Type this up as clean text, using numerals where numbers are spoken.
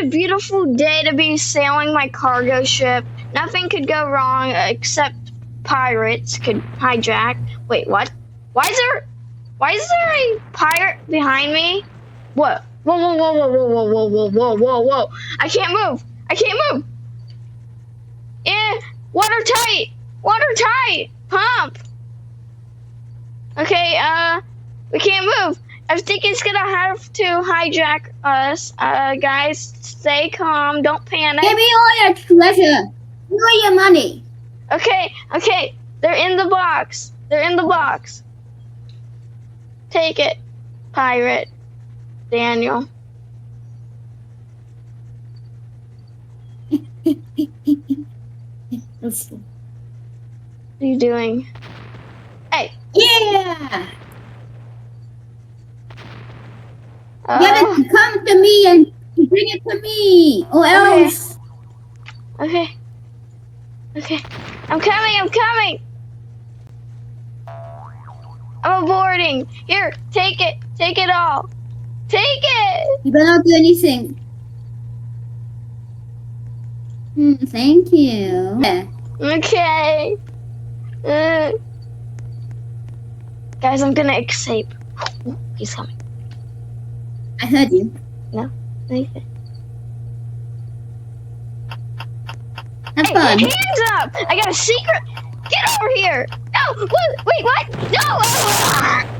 beautiful day to be sailing my cargo ship. Nothing could go wrong except pirates could hijack. Wait, what? Why is there a pirate behind me? What? Whoa, whoa, whoa, whoa, whoa, whoa, whoa, whoa, whoa, whoa, whoa. I can't move. I can't move. Watertight. Watertight. Pump. Okay, we can't move. I think it's gonna have to hijack us. Guys, stay calm. Don't panic. Give me all your treasure. Give me all your money. Okay, okay. They're in the box. They're in the box. Take it, pirate Daniel. Let's see. What are you doing? Hey. Yeah. Uh, You have to come to me and bring it to me, or else. Okay. Okay. I'm coming. I'm coming. I'm aborting. Here, take it. Take it all. Take it. You better not do anything. Thank you. Yeah. Okay. Guys, I'm gonna escape. Ooh, he's coming. I heard you. No. Anything. Have Hey, fun. hands up! I got a secret. Get over here. No. What? Wait. What? No.